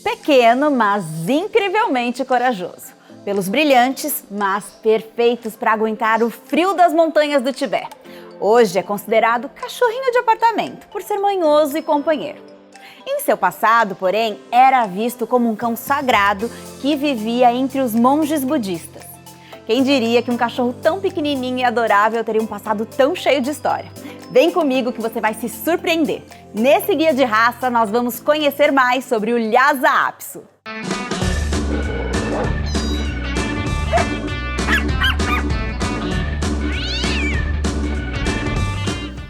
pequeno, mas incrivelmente corajoso. Pelos brilhantes, mas perfeitos para aguentar o frio das montanhas do Tibete. Hoje é considerado cachorrinho de apartamento, por ser manhoso e companheiro. Em seu passado, porém, era visto como um cão sagrado que vivia entre os monges budistas. Quem diria que um cachorro tão pequenininho e adorável teria um passado tão cheio de história? Vem comigo que você vai se surpreender. Nesse guia de raça, nós vamos conhecer mais sobre o Lhasa Apso.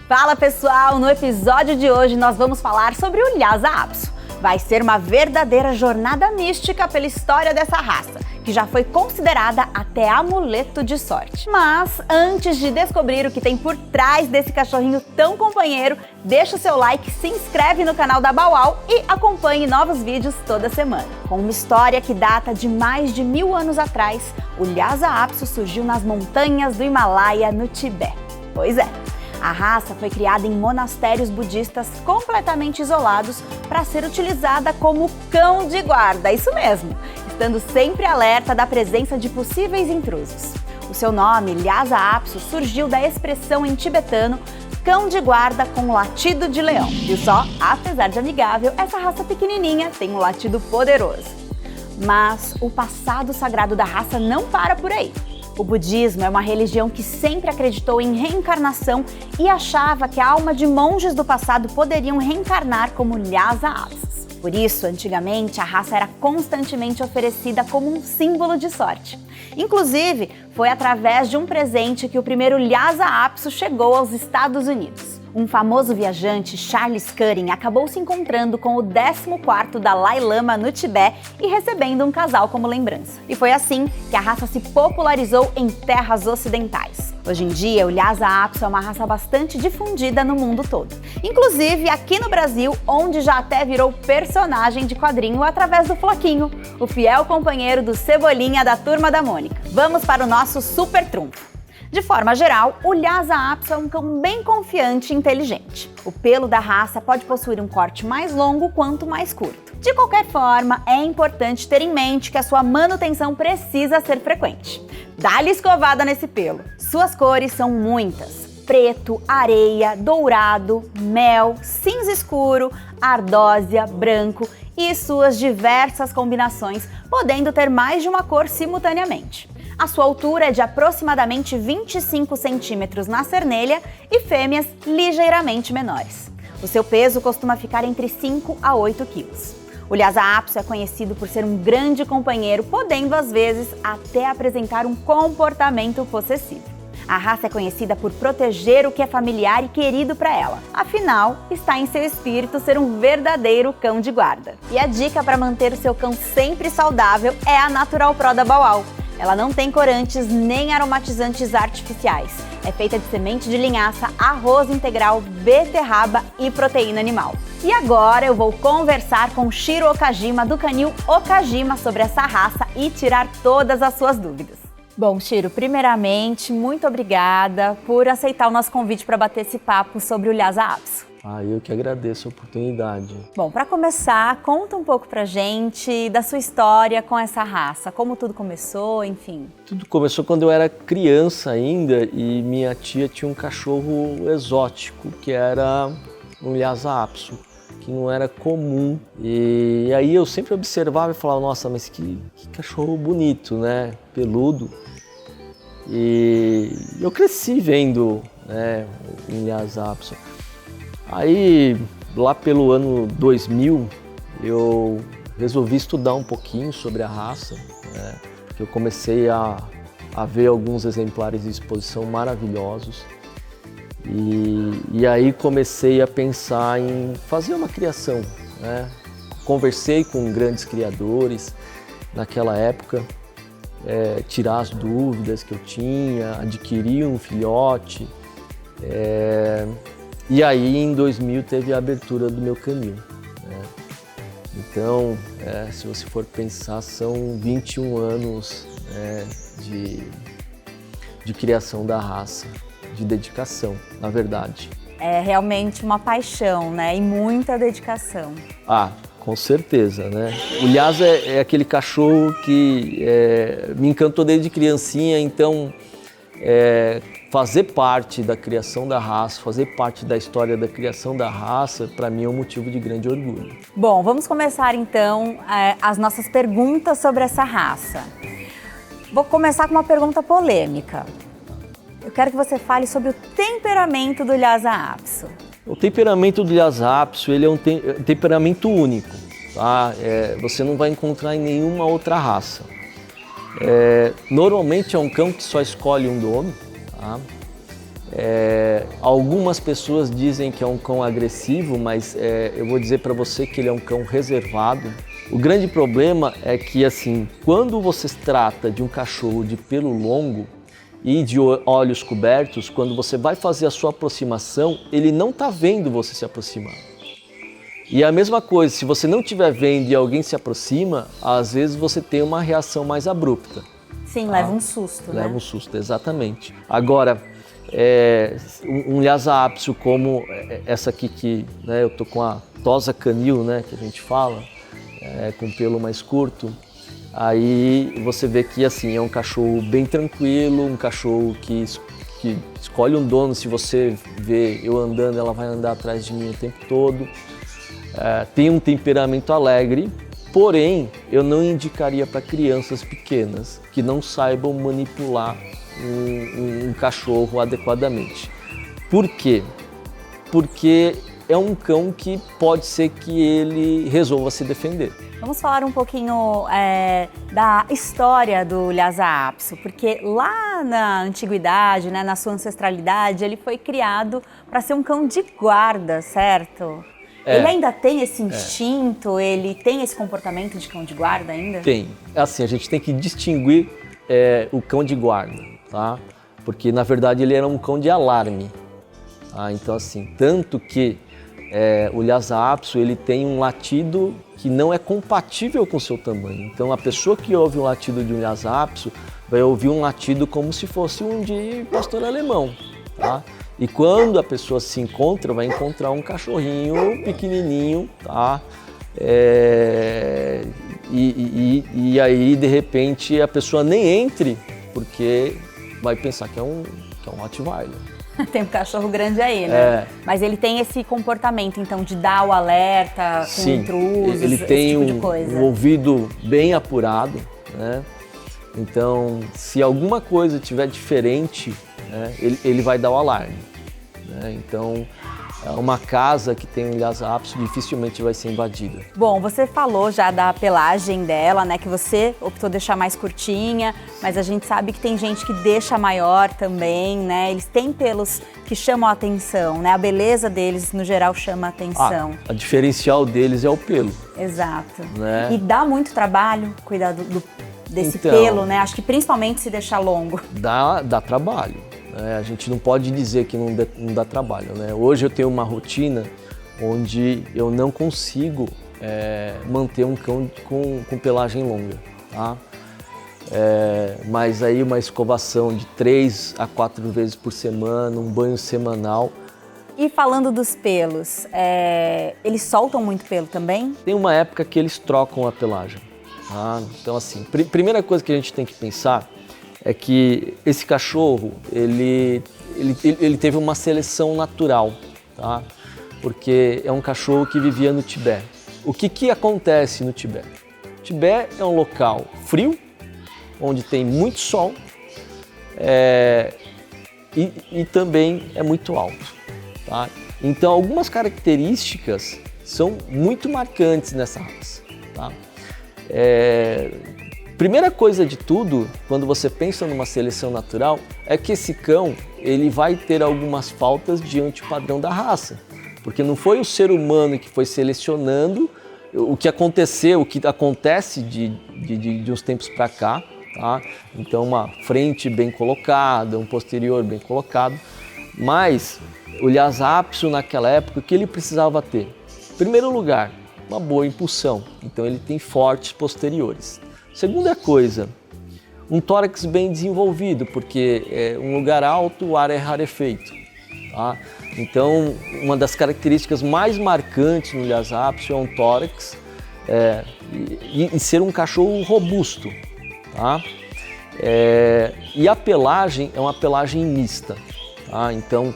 Fala pessoal, no episódio de hoje nós vamos falar sobre o Lhasa Apso. Vai ser uma verdadeira jornada mística pela história dessa raça, que já foi considerada até amuleto de sorte. Mas antes de descobrir o que tem por trás desse cachorrinho tão companheiro, deixa o seu like, se inscreve no canal da Bauau e acompanhe novos vídeos toda semana. Com uma história que data de mais de 1000 anos atrás, o Lhasa Apso surgiu nas montanhas do Himalaia, no Tibete. Pois é. A raça foi criada em monastérios budistas completamente isolados para ser utilizada como cão de guarda, isso mesmo, estando sempre alerta da presença de possíveis intrusos. O seu nome, Lhasa Apso, surgiu da expressão em tibetano cão de guarda com latido de leão. Viu só? Apesar de amigável, essa raça pequenininha tem um latido poderoso. Mas o passado sagrado da raça não para por aí. O budismo é uma religião que sempre acreditou em reencarnação e achava que a alma de monges do passado poderiam reencarnar como Lhasa Apsos. Por isso, antigamente, a raça era constantemente oferecida como um símbolo de sorte. Inclusive, foi através de um presente que o primeiro Lhasa Apso chegou aos Estados Unidos. Um famoso viajante, Charles Curran, acabou se encontrando com o 14º Dalai Lama no Tibete e recebendo um casal como lembrança. E foi assim que a raça se popularizou em terras ocidentais. Hoje em dia, o Lhasa Apso é uma raça bastante difundida no mundo todo. Inclusive aqui no Brasil, onde já até virou personagem de quadrinho através do Floquinho, o fiel companheiro do Cebolinha da Turma da Mônica. Vamos para o nosso super trunfo. De forma geral, o Lhasa Apso é um cão bem confiante e inteligente. O pelo da raça pode possuir um corte mais longo quanto mais curto. De qualquer forma, é importante ter em mente que a sua manutenção precisa ser frequente. Dá-lhe escovada nesse pelo. Suas cores são muitas: preto, areia, dourado, mel, cinza escuro, ardósia, branco e suas diversas combinações, podendo ter mais de uma cor simultaneamente. A sua altura é de aproximadamente 25 centímetros na cernelha e fêmeas ligeiramente menores. O seu peso costuma ficar entre 5 a 8 quilos. O Lhasa Apso é conhecido por ser um grande companheiro, podendo às vezes até apresentar um comportamento possessivo. A raça é conhecida por proteger o que é familiar e querido para ela. Afinal, está em seu espírito ser um verdadeiro cão de guarda. E a dica para manter o seu cão sempre saudável é a Natural Pro da Bauau. Ela não tem corantes nem aromatizantes artificiais. É feita de semente de linhaça, arroz integral, beterraba e proteína animal. E agora eu vou conversar com Shiro Okajima, do canil Okajima, sobre essa raça e tirar todas as suas dúvidas. Bom, Shiro, primeiramente, muito obrigada por aceitar o nosso convite para bater esse papo sobre o Lhasa Apso. Eu que agradeço a oportunidade. Bom, para começar, conta um pouco pra gente da sua história com essa raça, como tudo começou, enfim. Tudo começou quando eu era criança ainda e minha tia tinha um cachorro exótico, que era um Lhasa Apso, que não era comum. E aí eu sempre observava e falava, nossa, mas que cachorro bonito, né? Peludo. E eu cresci vendo, né, o Lhasa Apso. Aí, lá pelo ano 2000, eu resolvi estudar um pouquinho sobre a raça, né? Eu comecei a ver alguns exemplares de exposição maravilhosos e aí comecei a pensar em fazer uma criação, né? Conversei com grandes criadores naquela época, tirar as dúvidas que eu tinha, adquirir um filhote. E aí, em 2000, teve a abertura do meu canil, né? Então, se você for pensar, são 21 anos de criação da raça, de dedicação, na verdade. É realmente uma paixão, né? E muita dedicação. Com Com certeza, né? O Lhasa é aquele cachorro que me encantou desde criancinha, então fazer parte da criação da raça, fazer parte da história da criação da raça, para mim é um motivo de grande orgulho. Bom, vamos começar então as nossas perguntas sobre essa raça. Vou começar com uma pergunta polêmica. Eu quero que você fale sobre o temperamento do Lhasa Apso. O temperamento do Lhasa Apso, ele é um temperamento único, tá? Você não vai encontrar em nenhuma outra raça. Normalmente é um cão que só escolhe um dono, tá? Algumas pessoas dizem que é um cão agressivo, mas eu vou dizer para você que ele é um cão reservado. O grande problema é que, assim, quando você trata de um cachorro de pelo longo e de olhos cobertos, quando você vai fazer a sua aproximação, ele não está vendo você se aproximar. E a mesma coisa, se você não estiver vendo e alguém se aproxima, às vezes você tem uma reação mais abrupta. Sim, tá? Leva um susto, né? Leva um susto, exatamente. Agora, um Lhasa Apso como essa aqui que eu tô com a tosa canil, né, que a gente fala, com pelo mais curto, aí você vê que assim é um cachorro bem tranquilo, um cachorro que escolhe um dono. Se você vê eu andando, ela vai andar atrás de mim o tempo todo. Tem um temperamento alegre, porém eu não indicaria para crianças pequenas que não saibam manipular um cachorro adequadamente. Por quê? Porque é um cão que pode ser que ele resolva se defender. Vamos falar um pouquinho da história do Lhasa Apso, porque lá na antiguidade, né, na sua ancestralidade, ele foi criado para ser um cão de guarda, certo? Ele ainda tem esse instinto, ele tem esse comportamento de cão de guarda ainda? Tem. Assim, a gente tem que distinguir o cão de guarda, tá? Porque na verdade ele era um cão de alarme. Tá? Então assim, tanto que o Lhasa Apso ele tem um latido que não é compatível com o seu tamanho. Então a pessoa que ouve um latido de um Lhasa Apso vai ouvir um latido como se fosse um de pastor alemão, tá? E quando a pessoa se encontra, vai encontrar um cachorrinho pequenininho, tá? E aí de repente a pessoa nem entre, porque vai pensar que é um Rottweiler. Tem um cachorro grande aí, né? Mas ele tem esse comportamento, então, de dar o alerta com Sim, intrusos, ele tem esse tipo de coisa. Um ouvido bem apurado, né? Então, se alguma coisa tiver diferente, né, ele vai dar o alarme, né? Então, uma casa que tem um Lhasa Apso dificilmente vai ser invadida. Bom, você falou já da pelagem dela, né? Que você optou deixar mais curtinha, mas a gente sabe que tem gente que deixa maior também, né? Eles têm pelos que chamam a atenção, né? A beleza deles, no geral, chama a atenção. A diferencial deles é o pelo. Exato. Né? E dá muito trabalho cuidar desse pelo, né? Acho que principalmente se deixar longo. Dá trabalho. A gente não pode dizer que não dá trabalho, né? Hoje eu tenho uma rotina onde eu não consigo manter um cão com pelagem longa, tá? Mas aí uma escovação de 3 a 4 vezes por semana, um banho semanal. E falando dos pelos, eles soltam muito pelo também? Tem uma época que eles trocam a pelagem, tá? Então assim, primeira coisa que a gente tem que pensar é que esse cachorro, ele teve uma seleção natural, tá? Porque é um cachorro que vivia no Tibete. O que acontece no Tibete? O Tibete é um local frio, onde tem muito sol e também é muito alto, tá? Então algumas características são muito marcantes nessa raça, tá? Primeira coisa de tudo, quando você pensa numa seleção natural, é que esse cão ele vai ter algumas faltas diante do padrão da raça. Porque não foi o ser humano que foi selecionando o que aconteceu, o que acontece de uns tempos para cá, tá? Então uma frente bem colocada, um posterior bem colocado. Mas o Lhasa Apso naquela época, o que ele precisava ter? Em primeiro lugar, uma boa impulsão. Então ele tem fortes posteriores. Segunda coisa, um tórax bem desenvolvido, porque um lugar alto, o ar é rarefeito, tá? Então, uma das características mais marcantes no Lhasa Apso é um tórax e ser um cachorro robusto, tá? E a pelagem é uma pelagem mista, tá? Então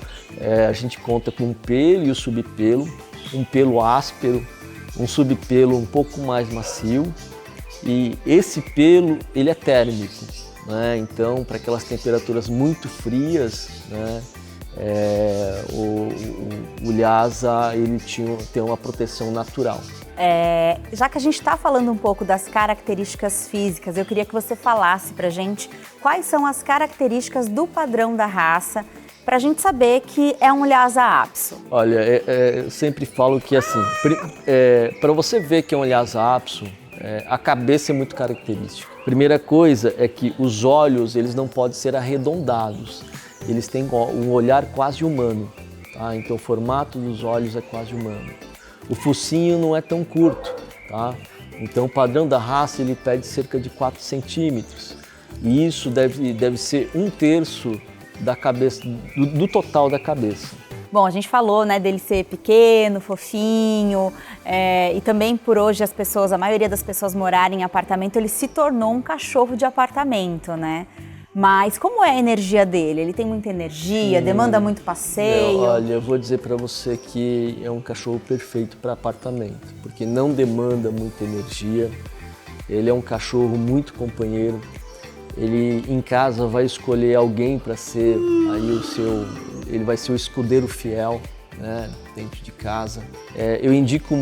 a gente conta com um pelo e o subpelo, um pelo áspero, um subpelo um pouco mais macio, e esse pelo ele é térmico, né? Então para aquelas temperaturas muito frias, né? O Lhasa ele tem uma proteção natural. Já que a gente está falando um pouco das características físicas, eu queria que você falasse pra gente quais são as características do padrão da raça, pra gente saber que é um Lhasa Apso. Olha, eu sempre falo que assim, para você ver que é um Lhasa Apso, a cabeça é muito característica. Primeira coisa é que os olhos eles não podem ser arredondados, eles têm um olhar quase humano, tá? Então o formato dos olhos é quase humano. O focinho não é tão curto, tá? Então o padrão da raça ele pede cerca de 4 centímetros. E isso deve ser 1/3 da cabeça, do total da cabeça. Bom, a gente falou, né, dele ser pequeno, fofinho, e também por hoje a maioria das pessoas morarem em apartamento, ele se tornou um cachorro de apartamento, né? Mas como é a energia dele? Ele tem muita energia, demanda muito passeio? Olha, eu vou dizer para você que é um cachorro perfeito para apartamento, porque não demanda muita energia, ele é um cachorro muito companheiro, ele em casa vai escolher alguém para ser aí ele vai ser o escudeiro fiel, né, dentro de casa. Eu indico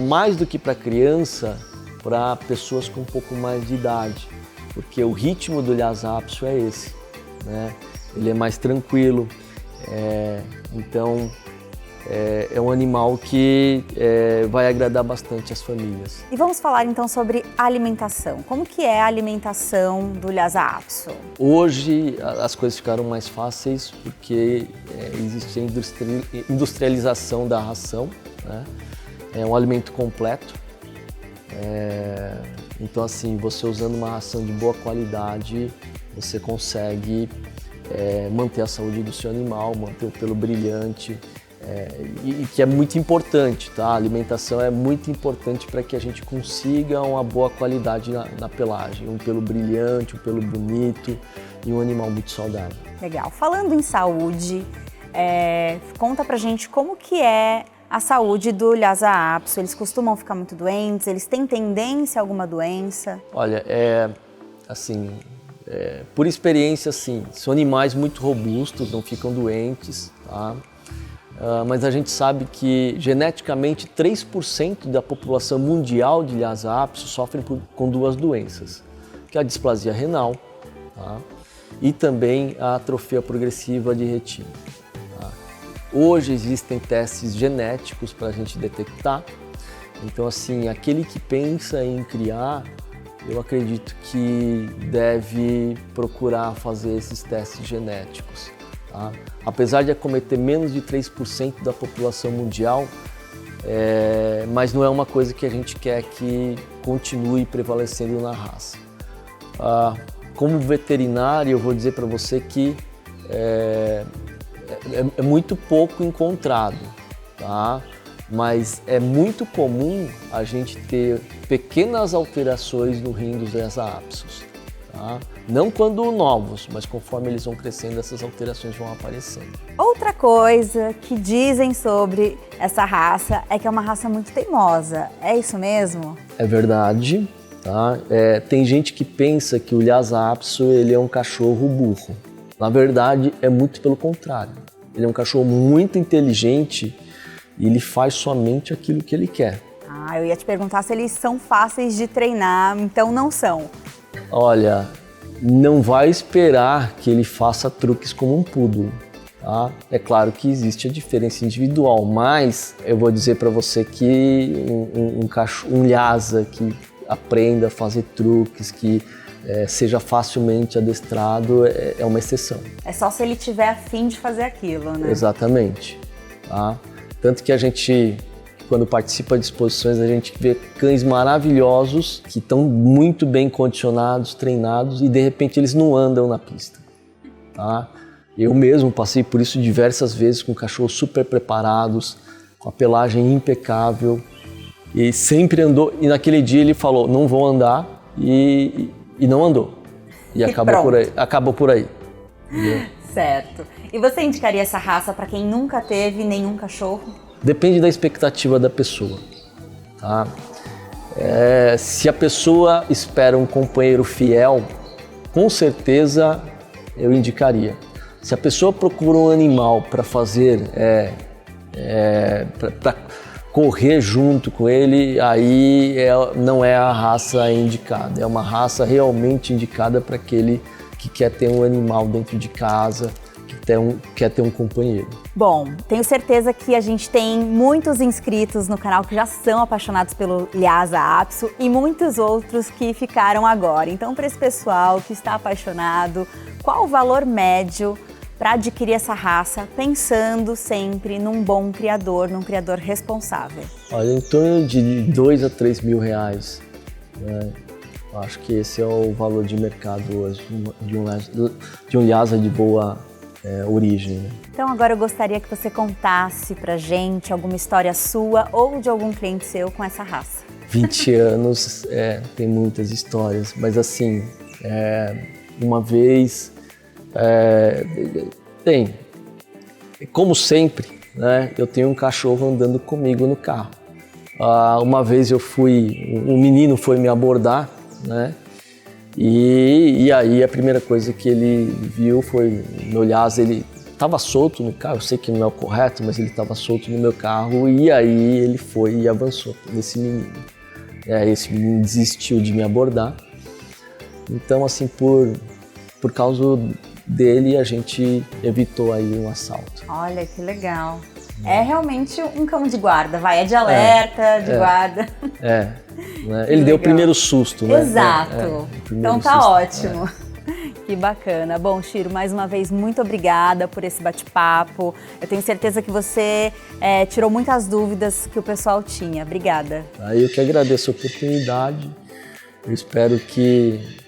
mais do que para criança, para pessoas com um pouco mais de idade. Porque o ritmo do Lhasa Apso é esse, né? Ele é mais tranquilo, então é um animal que vai agradar bastante as famílias. E vamos falar então sobre alimentação. Como que é a alimentação do Lhasa Apso? Hoje as coisas ficaram mais fáceis porque existe a industrialização da ração, né? É um alimento completo. Então assim, você usando uma ração de boa qualidade, você consegue manter a saúde do seu animal, manter o pelo brilhante, e que é muito importante, tá? A alimentação é muito importante para que a gente consiga uma boa qualidade na pelagem, um pelo brilhante, um pelo bonito e um animal muito saudável. Legal. Falando em saúde, conta pra gente como que é a saúde do Lhasa Apso. Eles costumam ficar muito doentes? Eles têm tendência a alguma doença? Olha, por experiência, sim, são animais muito robustos, não ficam doentes, tá? Mas a gente sabe que geneticamente 3% da população mundial de Lhasa Apso sofrem com 2 doenças, que é a displasia renal, tá? E também a atrofia progressiva de retina. Hoje existem testes genéticos para a gente detectar, então assim, aquele que pensa em criar, eu acredito que deve procurar fazer esses testes genéticos, tá? Apesar de acometer menos de 3% da população mundial, mas não é uma coisa que a gente quer que continue prevalecendo na raça. Como veterinário, eu vou dizer para você que é muito pouco encontrado, tá? Mas é muito comum a gente ter pequenas alterações no rim dos Lhasa Apsos, tá? Não quando novos, mas conforme eles vão crescendo, essas alterações vão aparecendo. Outra coisa que dizem sobre essa raça é que é uma raça muito teimosa. É isso mesmo? É verdade, tá? Tem gente que pensa que o Lhasa Apso ele é um cachorro burro. Na verdade, é muito pelo contrário. Ele é um cachorro muito inteligente e ele faz somente aquilo que ele quer. Eu ia te perguntar se eles são fáceis de treinar, então não são. Olha, não vai esperar que ele faça truques como um poodle, tá? É claro que existe a diferença individual, mas eu vou dizer para você que um Lhasa que aprenda a fazer truques, que seja facilmente adestrado, é uma exceção. É só se ele tiver a fim de fazer aquilo, né? Exatamente. Tá? Tanto que a gente, quando participa de exposições, a gente vê cães maravilhosos que estão muito bem condicionados, treinados e de repente eles não andam na pista. Tá? Eu mesmo passei por isso diversas vezes com cachorros super preparados, com a pelagem impecável e sempre andou. E naquele dia ele falou, não vou andar, e não andou. E acabou por aí. Certo. E você indicaria essa raça para quem nunca teve nenhum cachorro? Depende da expectativa da pessoa, tá? Se a pessoa espera um companheiro fiel, com certeza eu indicaria. Se a pessoa procura um animal para fazer, para correr junto com ele, aí não é a raça indicada. É uma raça realmente indicada para aquele que quer ter um animal dentro de casa, quer ter um companheiro. Bom, tenho certeza que a gente tem muitos inscritos no canal que já são apaixonados pelo Lhasa Apso e muitos outros que ficaram agora. Então, para esse pessoal que está apaixonado, qual o valor médio para adquirir essa raça, pensando sempre num bom criador, num criador responsável? Olha, em torno de 2 a 3 mil reais, né? Acho que esse é o valor de mercado hoje de um Lhasa de boa origem. Né? Então agora eu gostaria que você contasse pra gente alguma história sua ou de algum cliente seu com essa raça. 20 anos, tem muitas histórias, mas assim, uma vez, como sempre, né, eu tenho um cachorro andando comigo no carro. Uma vez um menino foi me abordar, né? E aí a primeira coisa que ele viu foi meu Lhasa, ele estava solto no carro, eu sei que não é o correto, mas ele estava solto no meu carro e aí ele foi e avançou nesse menino. Esse menino desistiu de me abordar, então assim, por causa dele a gente evitou aí um assalto. Olha que legal. É realmente um cão de guarda, é de alerta, de guarda. Né? Ele deu o primeiro susto, né? Exato. Então tá susto. Ótimo. Que bacana. Bom, Chiro, mais uma vez, muito obrigada por esse bate-papo. Eu tenho certeza que você tirou muitas dúvidas que o pessoal tinha. Obrigada. Eu que agradeço a oportunidade. Eu espero que...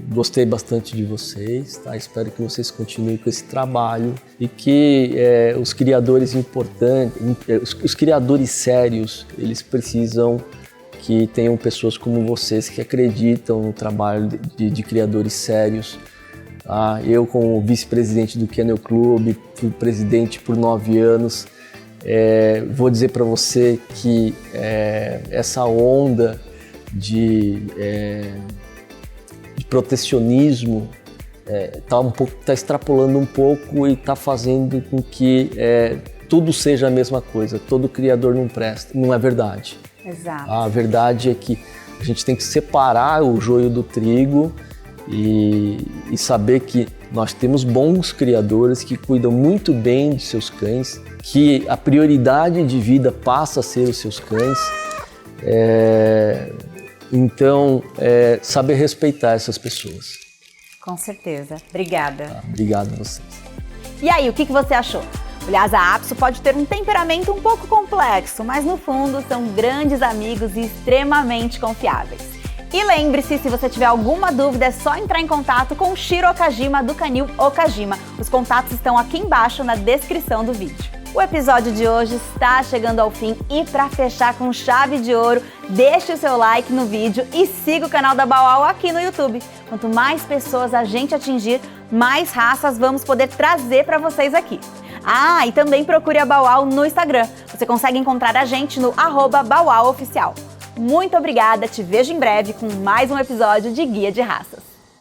Gostei bastante de vocês, tá? Espero que vocês continuem com esse trabalho e que os criadores importantes, os criadores sérios, eles precisam que tenham pessoas como vocês que acreditam no trabalho de criadores sérios. Tá? Eu, como vice-presidente do Kennel Club, fui presidente por 9 anos, vou dizer para você que essa onda de protecionismo está extrapolando um pouco e está fazendo com que tudo seja a mesma coisa, todo criador não presta, não é verdade. Exato. A verdade é que a gente tem que separar o joio do trigo e saber que nós temos bons criadores que cuidam muito bem de seus cães, que a prioridade de vida passa a ser os seus cães. Então, saber respeitar essas pessoas. Com certeza. Obrigada. Obrigado a vocês. E aí, o que você achou? O Lhasa Apso pode ter um temperamento um pouco complexo, mas no fundo são grandes amigos e extremamente confiáveis. E lembre-se, se você tiver alguma dúvida, é só entrar em contato com o Chiro Okajima do canil Okajima. Os contatos estão aqui embaixo na descrição do vídeo. O episódio de hoje está chegando ao fim e para fechar com chave de ouro, deixe o seu like no vídeo e siga o canal da Bauau aqui no YouTube. Quanto mais pessoas a gente atingir, mais raças vamos poder trazer para vocês aqui. E também procure a Bauau no Instagram. Você consegue encontrar a gente no @BauauOficial. Muito obrigada, te vejo em breve com mais um episódio de Guia de Raças.